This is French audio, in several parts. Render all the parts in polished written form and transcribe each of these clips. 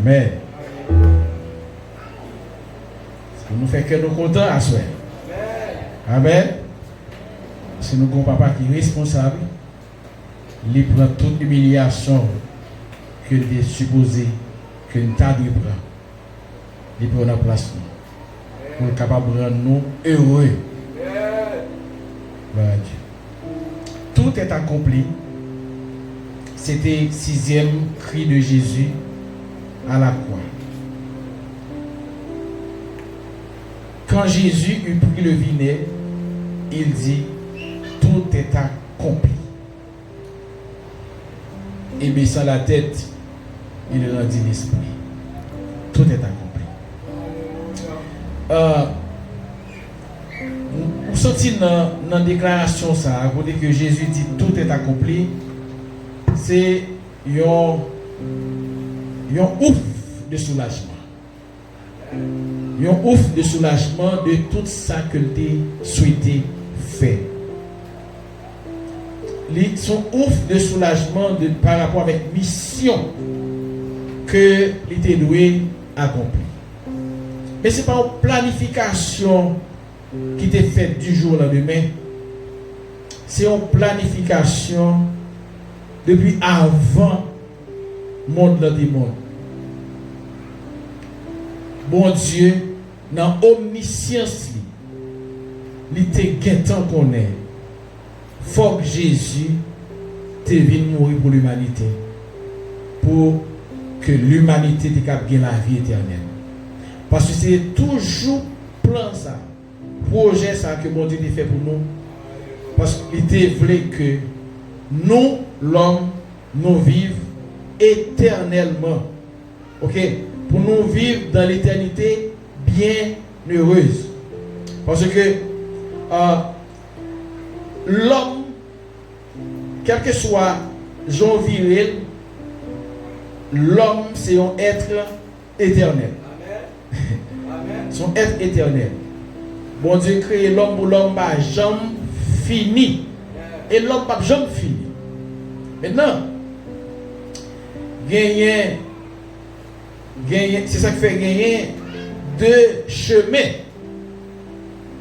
Amen. Pour nous faire que nous contents à soi. Amen. Si nous avons un papa qui est responsable, il prend toute humiliation que il est supposé que nous avons prendre. Il prend la place pour être capable de rendre nous heureux. Gloire à Dieu. Tout est accompli. C'était le 6e cri de Jésus à la croix. Quand Jésus eut pris le vinaigre, il dit, tout est accompli. Et baissant la tête, il rendit l'esprit. Tout est accompli. Vous sentez dans la déclaration ça, à côté que Jésus dit tout est accompli, c'est un ouf de soulagement. Un ouf de soulagement de tout ça que tu souhaité faire. Son ouf de soulagement par rapport avec la mission que il était doué accomplir. Mais ce n'est pas une planification qui était faite du jour au lendemain. C'est une planification depuis avant le monde du monde. Bon Dieu, dans l'omniscience, il était guettant qu'on est. Faut que Jésus te vienne mourir pour l'humanité. Pour que l'humanité te capable de la vie éternelle. Parce que c'est toujours plan ça, projet ça que mon Dieu a fait pour nous. Parce qu'il voulait que nous, l'homme, nous vivions éternellement. Ok? Pour nous vivre dans l'éternité bien heureuse. Parce que l'homme, quel que soit son viril, l'homme c'est un être éternel. Amen. Son être éternel. Bon Dieu crée l'homme pour l'homme pas jamais fini. Et l'homme pas jamais fini. Maintenant, c'est ça qui fait gagner deux chemins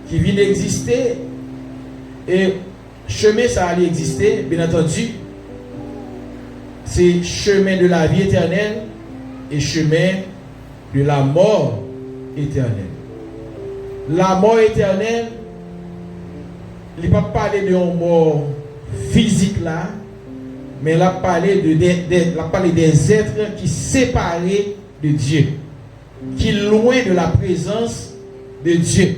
qui viennent d'exister. Et chemin ça allait exister, bien entendu. C'est chemin de la vie éternelle et chemin de la mort éternelle. La mort éternelle, il ne va pas parler de mort physique là, mais il va parler des êtres qui sont séparés de Dieu, qui sont loin de la présence de Dieu,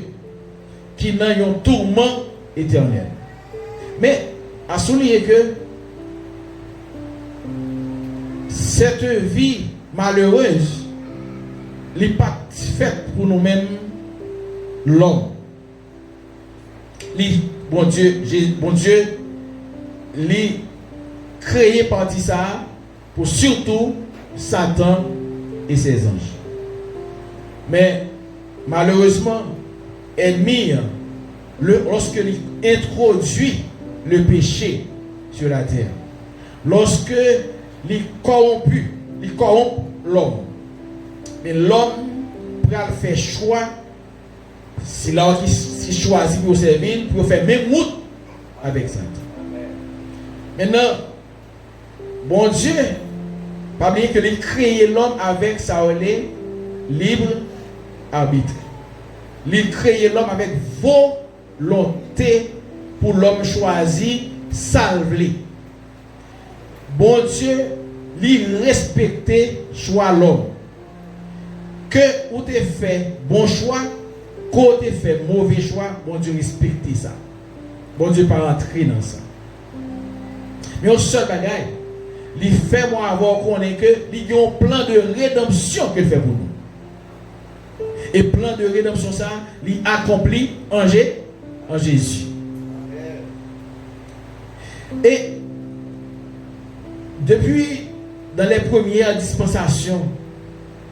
qui n'ont un tourment éternel. Mais à souligner que cette vie malheureuse n'est pas faite pour nous-mêmes, l'homme. Bon Dieu, il créé parti ça pour surtout Satan et ses anges. Mais malheureusement, ennemi, lorsque il introduit le péché sur la terre, lorsque il corrompt l'homme, mais l'homme peut faire choix, c'est là qu'il choisit pour servir, pour faire même route avec Satan. Maintenant, bon Dieu, pas bien que il crée l'homme avec sa libre arbitre. Il crée l'homme avec volonté pour l'homme choisi, salvé. Bon Dieu, il respectait choix l'homme. Que vous avez fait bon choix, que vous avez fait mauvais choix, bon Dieu respectait ça. Bon Dieu pas rentrer dans ça. Mais au seul bagage, il fait moi avoir qu'on est que il y a un plan de rédemption qu'il fait pour nous. Et plan de rédemption ça, il accomplit en Jésus. Et depuis dans les premières dispensations,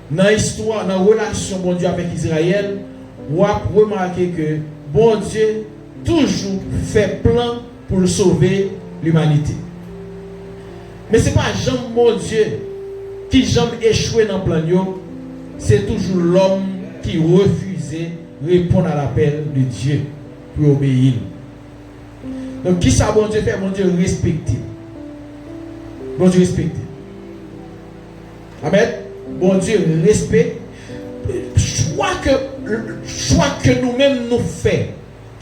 dans l'histoire, dans la relation bon Dieu avec Israël, on a remarqué que bon Dieu toujours fait plan pour sauver l'humanité. Mais ce n'est pas Jean, mon Dieu, qui jamais échoué dans le plan, c'est toujours l'homme qui refusait répondre à l'appel de Dieu pour obéir. Donc, qui ça, bon Dieu fait? Bon Dieu respecte. Bon Dieu respecte. Amen. Bon Dieu respecte. Choix que nous-mêmes nous faisons,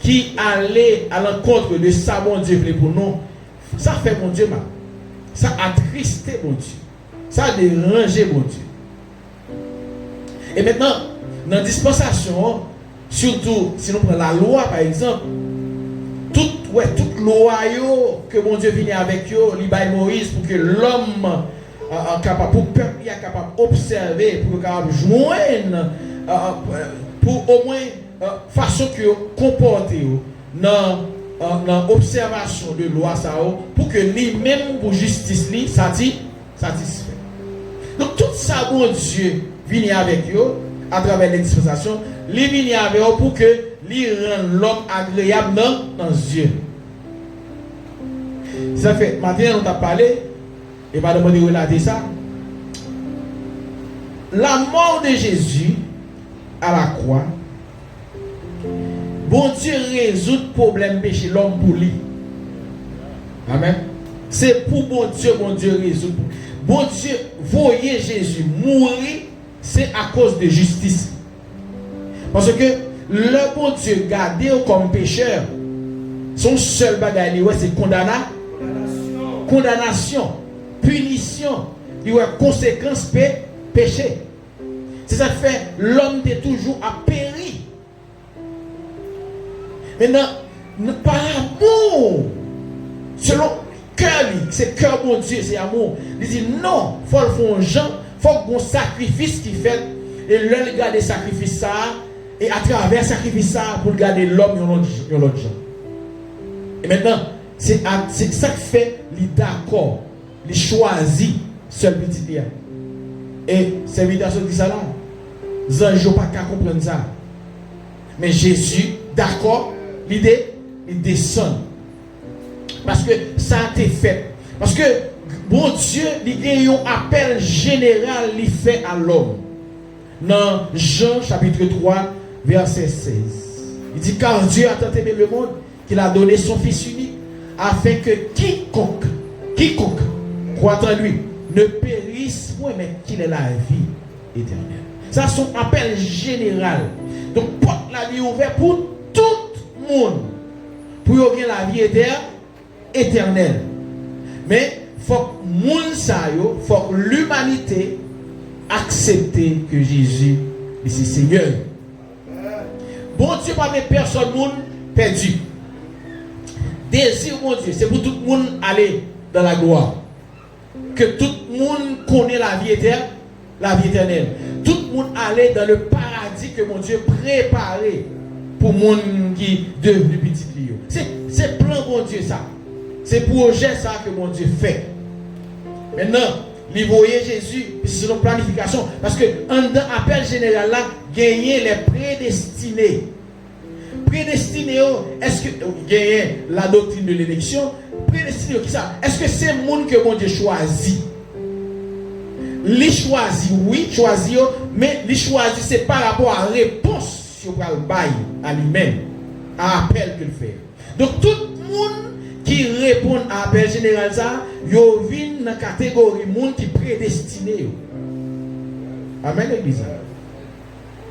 qui allait à l'encontre de ça, bon Dieu voulait pour nous, ça fait bon Dieu mal. Ça attristé bon Dieu. Ça a dérangé bon Dieu. Et maintenant, dans la dispensation, surtout si nous prenons la loi par exemple, toute loi que bon Dieu vient avec eux, l'Ibaï Moïse, pour que l'homme capable, pour le peuple est capable d'observer, pour capable joindre, pour au moins façon que comporter dans l'observation de loi ça, pour que lui-même pour justice lui satisfait. Donc tout ça bon Dieu vient avec eux à travers les dispensations, lui vient avec eux pour que lui rende l'homme agréable dans Dieu. Ça fait maintenant on t'a parlé et pas demander de relater ça. La mort de Jésus à la croix, bon Dieu résout le problème péché l'homme pour lui. Amen. C'est pour bon Dieu résout. Bon Dieu voyait Jésus mourir, c'est à cause de justice. Parce que le bon Dieu gardé comme pécheur, son seul bagage c'est condamnation, punition, il y a conséquence péché. C'est ça qui fait l'homme est toujours à périr. Maintenant, par amour, selon cœur, c'est cœur mon Dieu, c'est amour. Il dit non, il faut le faire gens, il faut qu'on sacrifice qui fait, et l'un garde le sacrifice ça, et à travers le sacrifice ça, pour garder l'homme et l'autre gens. Et maintenant, c'est ça qui fait, il est d'accord, il choisit seul petit bien. Et c'est l'invitation qui dit ça là. Les anges ne pas comprendre ça. Mais Jésus, d'accord, l'idée, il descend. Parce que ça a été fait. Parce que bon Dieu, il y a un appel général il fait à l'homme. Dans Jean chapitre 3, verset 16. Il dit car Dieu a tant aimé le monde qu'il a donné son Fils unique afin que quiconque croit en lui ne périsse point mais qu'il ait la vie éternelle. Ça c'est son appel général. Donc porte la vie ouverte pour tout le monde. Pour avoir la vie éternelle. Mais il faut que l'humanité accepte que Jésus est Seigneur. Bon Dieu pas met personne perdu. Désir mon Dieu, c'est pour tout le monde aller dans la gloire. Que tout le monde connaît la vie éternelle. Tout le monde aller dans le paradis que mon Dieu préparé pour le monde qui est devenu petit lion. C'est plan mon Dieu ça. C'est projet ça que mon Dieu fait. Maintenant, il voyait Jésus, c'est une planification. Parce que en appel général là, gagner les prédestinés. Prédestinés, est-ce que gagner la doctrine de l'élection? Prédestiné qui ça? Est-ce que c'est le monde que mon Dieu choisit? Les choisit, oui, choisit, mais les choisit, c'est par rapport à la réponse sur le bail à lui-même, à l'appel qu'il fait. Donc tout le monde qui répond à l'appel général, il vient dans la catégorie monde qui est prédestiné. Amen, l'église.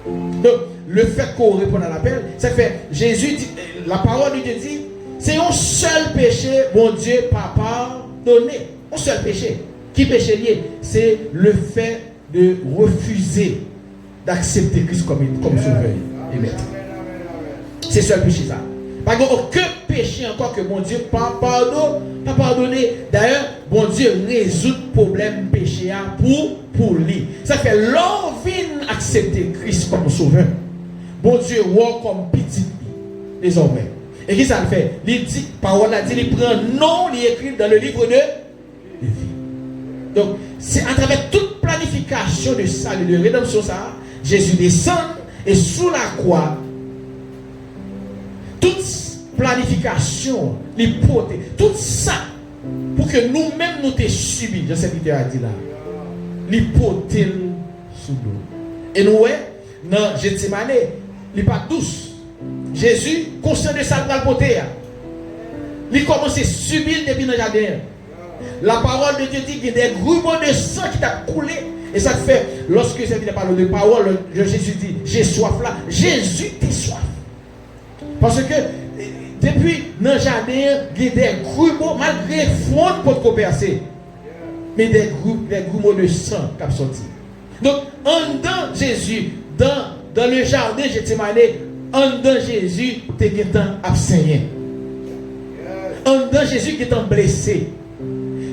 Donc, le fait qu'on réponde à l'appel, ça fait, Jésus dit, la parole de Dieu dit, c'est un seul péché, mon Dieu, pas pardonné. Un seul péché. Qui péché lié? C'est le fait de refuser d'accepter Christ comme sauveur et maître. C'est le seul péché ça. Par contre, aucun péché encore que mon Dieu pas pardonné. D'ailleurs, mon Dieu résout le problème péché pour lui. Ça fait l'envie d'accepter Christ comme sauveur. Bon Dieu voit comme petit désormais. Et qui ça le fait? Il dit, parole a dit, il prend non, il écrit dans le livre de vie. Donc, c'est à travers toute planification de salut, de rédemption, ça, Jésus descend et sous la croix, toute planification, l'hypothèse, tout ça, pour que nous-mêmes nous t'ayons subi, je sais qu'il a dit là. il potel sous l'eau. Et nous, dans Gethsemane, il n'est pas douce. Jésus, conscient de ça, il va le poter. Il commence à subir depuis le jardin. La parole de Dieu dit qu'il y a des grumeaux de sang qui t'a coulé. Et ça te fait, lorsque c'est parle de parole, Jésus dit, j'ai soif là. Jésus t'a soif. Parce que depuis dans le jardin, il y a des grumeaux, malgré le fond pour percer. Mais des grumeaux de sang qui sont sortis. Donc, en dedans Jésus, dans le jardin Gethsemane, en dedans Jésus, tu es absaigné. En dedans Jésus qui est blessé.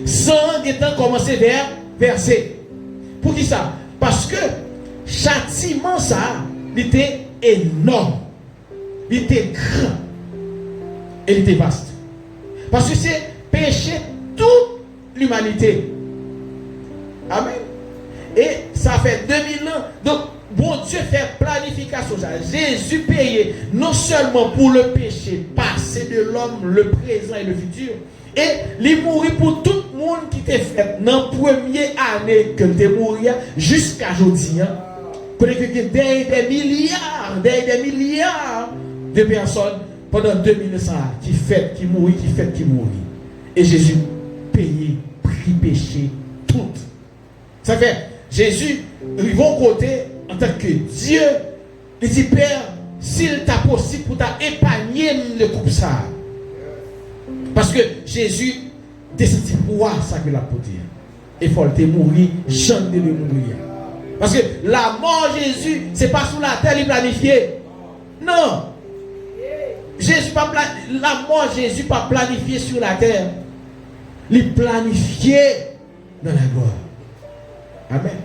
Sang qui est commencé vers verser. Pour qui ça? Parce que châtiment ça, il était énorme. Il était grand. Et il était vaste. Parce que c'est péché toute l'humanité. Amen. Et ça fait 2000 ans. Donc, bon Dieu fait planification. Jésus payé non seulement pour le péché passé de l'homme, le présent et le futur. Et il mourit pour tout le monde qui était fait dans la première année que tu es mort jusqu'à aujourd'hui. Pour que des milliards de personnes pendant 2100 qui fait, qui mourit. Et Jésus payé, pris péché, tout. Ça fait, Jésus, ils vont côté en tant que Dieu, il dit, Père, s'il t'a possible pour t'épargner le couple ça. Parce que Jésus décide pour ça que la pour dire. Il faut te mourir, chanter de mourir. Parce que la mort Jésus, c'est pas sous la terre, il planifié. Non. La mort Jésus pas planifié sur la terre. Il planifié dans la gloire. Amen.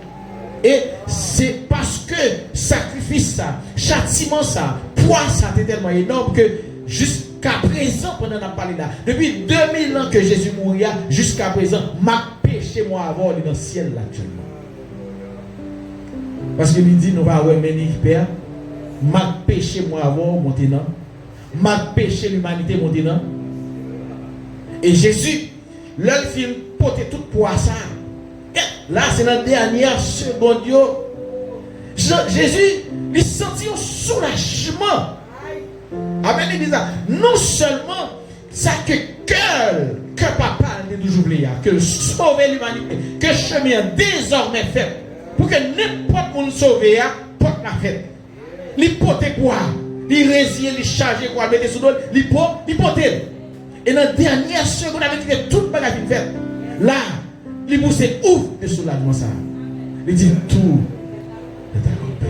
Et c'est parce que sacrifice ça, châtiment ça, poids ça, c'est tellement énorme que jusqu'à présent, pendant qu'on a parlé là, depuis 2000 ans que Jésus mourit, jusqu'à présent, ma péché moi avant dans le ciel là actuellement. Parce que il dit, nous allons avoir un Père, ma péché moi avant maintenant, ma péché l'humanité maintenant. Et Jésus, leur film portait tout poids ça. Là, c'est dans la dernière seconde. Jésus, il sentit un soulagement. Amen, il dit ça. Non seulement ça que cœur papa n'est toujours oublié, que sauver l'humanité, que chemin désormais fait, pour que n'importe qui sauvé, porte la fête. Il porte quoi? Il résille, il charge quoi? Il mettre sous l'eau, il porte. Et dans la dernière seconde, avec tout le bagage fait. Là, il pousse ouf de soulagement ça. Il dit tout est accompli.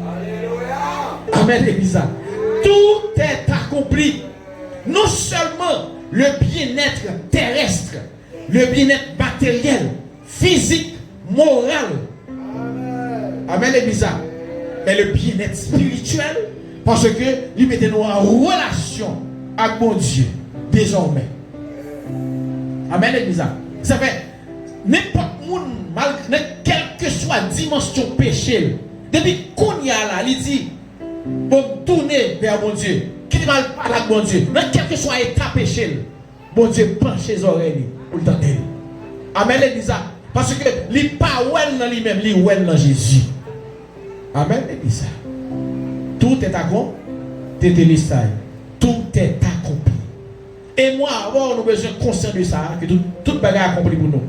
Alléluia. Amen, l'église. Tout est accompli. Non seulement le bien-être terrestre, le bien-être matériel, physique, moral. Amen, l'église. Mais le bien-être spirituel, parce que il met nous en relation avec mon Dieu désormais. Amen, l'église. Ça fait n'importe qui, malgré quelle que soit dimension péché, depuis qu'on y a là, il dit, bon, tourner vers mon Dieu, qui mal parle avec mon Dieu, dans quel que soit état péché, mon Dieu penche les oreilles pour le tendre. Amen, l'église. Parce que les paroles dans lui-même, les well dans Jésus. Amen, l'église. Tout est accompli. Tout est accompli. Et moi, avant, nous avons besoin de conscience de ça, que tout le bagage est accompli pour nous.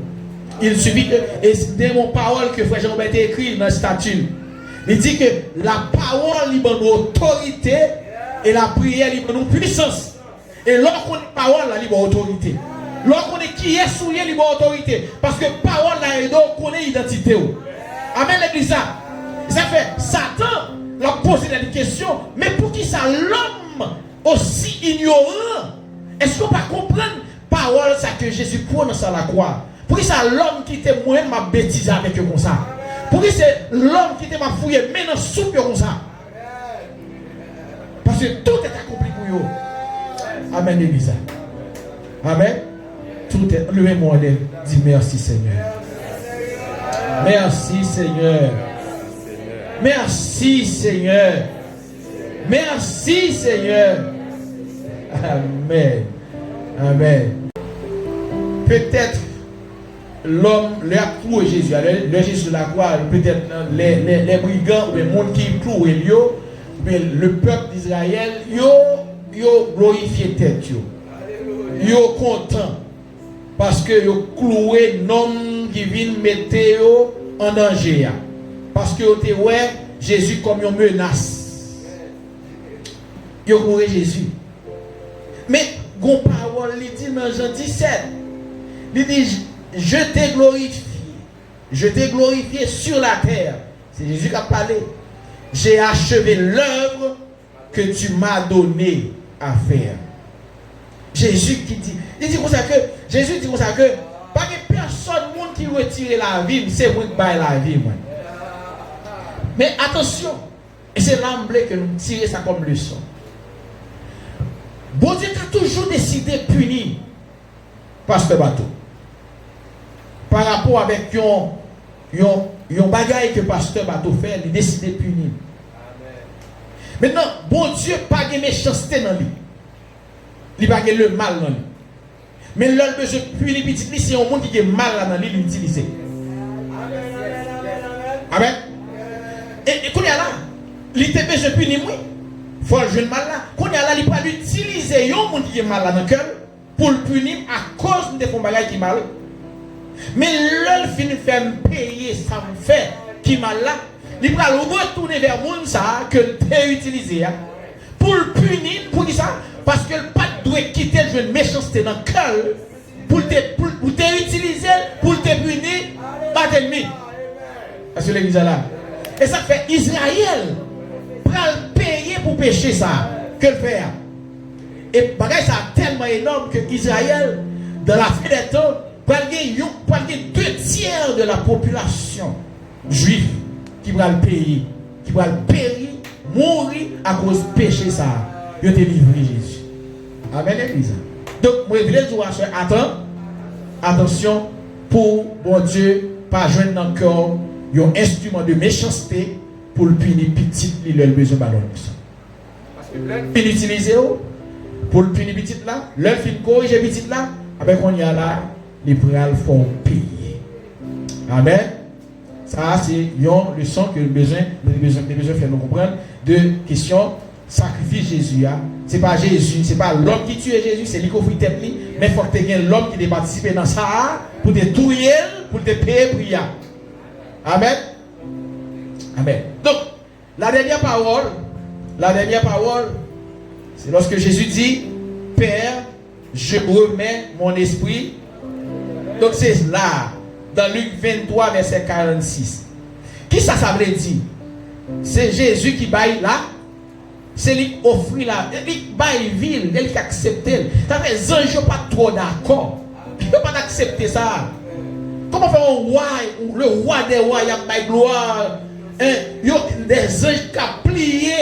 Il suffit que, et c'est mon parole que Frère Jean-Baptiste a écrit dans le statut. Il dit que la parole libère nous autorité et la prière libère nous puissance. Et lorsqu'on est parole, la libère autorité. Lorsqu'on est qui est souillé, libère autorité. Parce que parole, là, on connaît l'identité. Amen, l'église. Ça fait, Satan l'a posé la question, mais pour qui ça l'homme aussi ignorant? Est-ce qu'on va comprendre parole ça que Jésus prononce à la croix? Pour qui ça l'homme qui était moins m'a bêtise avec eux comme ça? Pour qui c'est l'homme qui était m'a fouillé maintenant soupe comme ça? Parce que tout est accompli pour eux. Amen, l'église. Amen. Tout est. Levez-moi, dis merci Seigneur. Merci Seigneur. Merci Seigneur. Merci Seigneur. Amen. Amen. Peut-être l'homme, leur cloué Jésus, le Jésus de la croix, peut-être les brigands, les gens qui clouent le peuple d'Israël, yo glorifié tête, yo content, parce que yo cloué l'homme qui vient mettre en danger. Parce que yo ouais Jésus comme une menace. Yo cloué Jésus. Mais, gon parole, il dit dans Jean 17, il dit, je t'ai glorifié sur la terre. C'est Jésus qui a parlé. J'ai achevé l'œuvre que tu m'as donné à faire. Jésus qui dit, Jésus dit comme ça que, pas que personne monde qui retire la vie, c'est moi qui baille la vie. Moi. Mais attention, et c'est l'emblème que nous tirons ça comme leçon. Bon Dieu a toujours décidé de punir Pasteur Bateau. Par rapport avec un bagage que Pasteur Bateau fait, il a décidé de punir. Maintenant, bon Dieu n'a pas de méchanceté dans lui. Il n'a pas de le mal dans lui. Mais l'homme besoin de punir petit, c'est un monde qui a mal dans lui, il l'utilise. Amen. Et quand il y a là, il a besoin de punir moi. Il faut le jeune mal là. Quand il y a là, il ne peut pas utiliser un monde qui est mal dans le cœur pour le punir à cause de son bagage qui est mal. Mais l'homme finit de faire payer ça me fait qui est mal là. Il va retourner vers le monde ça que tu as utilisé pour le punir. Pour qui ça? Parce que le pas doit quitter le jeune méchanceté dans le cœur pour te utiliser pour te punir par l'ennemi. Parce que l'église est là. Et ça fait Israël le payer pour pécher ça que le faire. Et bagay ça tellement énorme que Israël dans la fin des temps pour gagner 2/3 de la population juive qui va le payer, qui va le périr, mourir à cause de péché ça. Il a livré Jésus. Amen l'église. Donc moi je voulais dire attention pour bon Dieu pas joindre dans le cœur un instrument de méchanceté pour le punir petit, il a besoin de ballon. Puis l'utiliser pour le punir petit là, l'heure fin corriger petit là, avec on y a là, les bras font payer. Amen. Ça c'est une leçon que nous besoin faire nous comprendre de question sacrifice Jésus. C'est pas Jésus, c'est pas l'homme qui tue Jésus, c'est lui qui offre tête lui, mais il faut que tu aies l'homme qui participe dans ça pour te tuer, pour te payer prière. Amen. Amen. Donc, la dernière parole, c'est lorsque Jésus dit, Père, je remets mon esprit. Donc, c'est là, dans Luc 23, verset 46. Qui ça veut dire? C'est Jésus qui baille là. C'est lui qui offre là. Il baille ville, il qui accepte. Ça fait les anges ne sont pas trop d'accord. Ils ne peuvent pas accepter ça. Comment faire un roi, le roi des rois, il y a baille gloire. Des anges qui ont plié.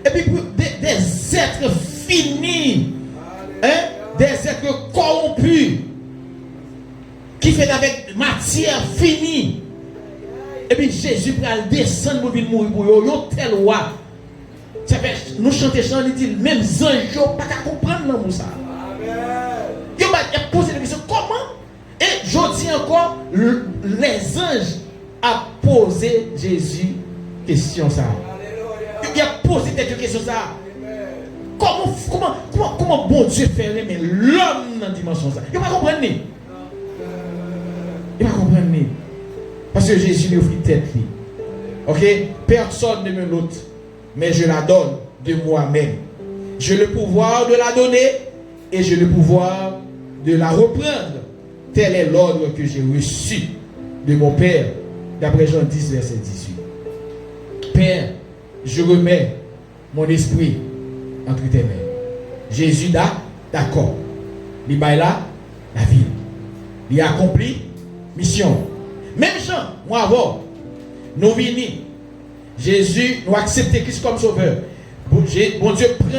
Et puis des êtres finis. Des êtres corrompus. Qui fait avec matière finie. Et puis Jésus va descendre pour venir mourir pour eux. Tel roi. Ça fait, nous chantons chant, il dit, même les anges ne peuvent pas comprendre ça. Il a posé la question, comment? Et je dis encore, les anges ont posé Jésus question ça. Il a posé cette question ça. Comment bon Dieu fait mais l'homme dans la dimension ça? Il ne va pas comprendre. Il va comprendre. Parce que Jésus lui offre tête. Ok? Personne ne me l'ôte, mais je la donne de moi-même. J'ai le pouvoir de la donner et j'ai le pouvoir de la reprendre. Tel est l'ordre que j'ai reçu de mon Père, d'après Jean 10, verset 18. Père, je remets mon esprit entre tes mains. Jésus d'accord. Il va là, la vie. Il a accompli mission. Même Jean, moi avant, nous venons. Jésus nous accepte Christ comme sauveur. Bon Dieu prend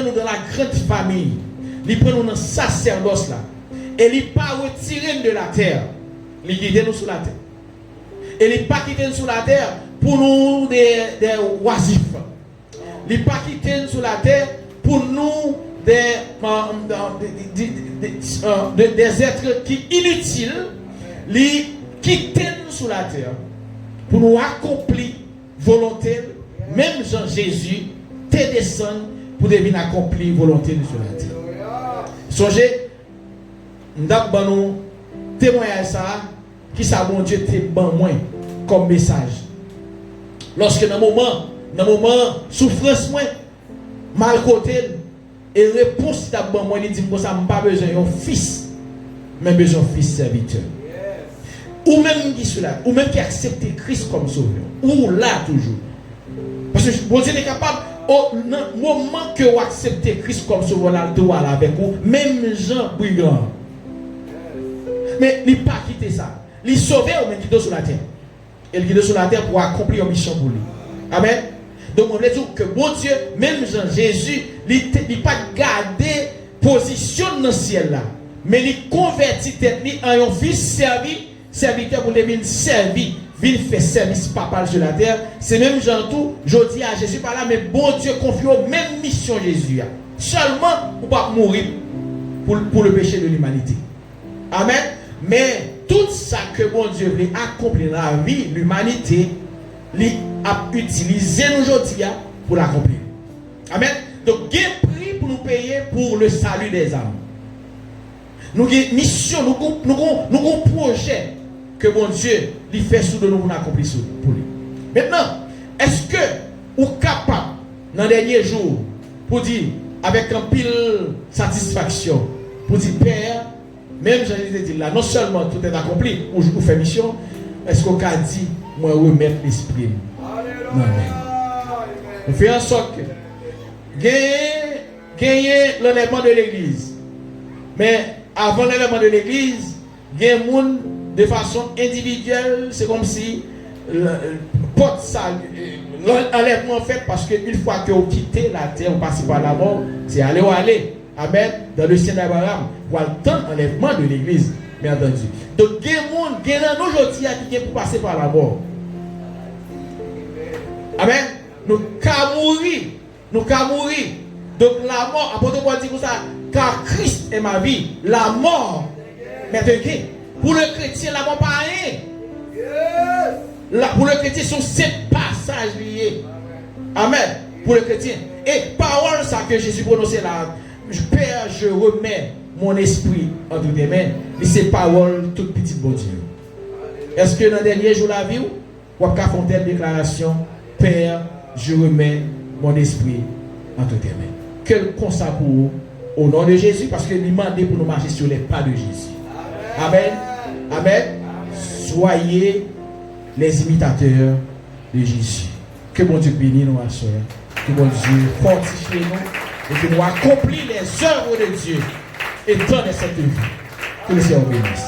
nous dans la grande famille. Il prend nous dans le sacerdoce là. Et il pas retirer de la terre. Il quitte nous sur la terre. Et il pas quitter nous sur la terre pour nous des oisifs. Il pas quitter nous sur la terre pour nous des êtres qui inutiles. il quitte nous sur la terre pour nous accomplir volonté, même Jean Jésus te descend pour devenir accomplir volonté sur la terre. Songez, nous avons témoignage ça, qui ça bon Dieu te ban moins comme message. Lorsque dans le moment souffrance moins, mal côté, et réponse t'as ban moins, il dit que ça n'a pas besoin d'un fils, mais besoin d'un fils serviteur. Ou même qui cela, ou même qui accepte Christ comme sauveur, ou là toujours. Parce que bon Dieu est capable, au moment que vous acceptez Christ comme sauveur, là, doit là avec vous, même Jean brigand. Mais il n'a pas quitté ça. Il sauvé ou même qui est sur la terre. Il est sur la terre pour accomplir une mission pour lui. Amen. Donc on veut dire que bon Dieu, même Jean Jésus, il n'a pas gardé position dans le ciel là. Mais il convertit tête en un fils serviteur pour les servir, venir faire service papa sur la terre. C'est même Jean tout, je dis à Jésus par là, mais bon Dieu confie aux même mission Jésus. Seulement pour pas mourir pour le péché de l'humanité. Amen. Mais tout ça que bon Dieu veut accomplir dans la vie, l'humanité, il a utilisé aujourd'hui pour l'accomplir. Amen. Donc, il y a un prix pour nous payer pour le salut des âmes. Nous avons une mission, nous avons un projet que bon Dieu lui fait sous de nous pour accomplir pour lui. Maintenant, est-ce que vous êtes capable, dans les derniers jours, pour dire, avec un pile satisfaction, pour dire, Père, même j'ai dit là, non seulement tout est accompli, vous faites mission, est-ce qu'on a dit, moi, remettre l'esprit? Non, on fait en sorte que gagner l'enlèvement de l'église. Mais avant l'enlèvement de l'église, il y a des gens de façon individuelle, c'est comme si porte ça, l'enlèvement fait parce qu'une fois que vous quittez la terre, vous passez par la mort, c'est aller ou aller. Amen. Dans le ciel d'Abraham, pour le temps d'enlèvement de l'église, bien entendu. Donc, il y a des gens aujourd'hui qui pour passer par la mort. Amen. Nous qu'à mourir. Donc, la mort, apôtre Paul dit comme ça, car Christ est ma vie, la mort m'est un gain. Pour le chrétien, la mort pas rien. Pour le chrétien, ce sont ces passages liés. Amen. Pour le chrétien. Et parole, ça que Jésus prononçait là. Père, je remets mon esprit entre tes mains. Et ces paroles, toutes petites bon Dieu. Est-ce que dans le dernier jour de la vie, vous avez fait une déclaration, Père, je remets mon esprit entre tes mains. Quel constat pour vous, au nom de Jésus, parce que nous demandons pour nous marcher sur les pas de Jésus. Amen. Amen. Soyez les imitateurs de Jésus. Que bon Dieu bénisse nous, soeur. Que bon Dieu fortifie nous. Et que nous accomplissons les œuvres de Dieu et dans cette vie. Que le Seigneur bénisse.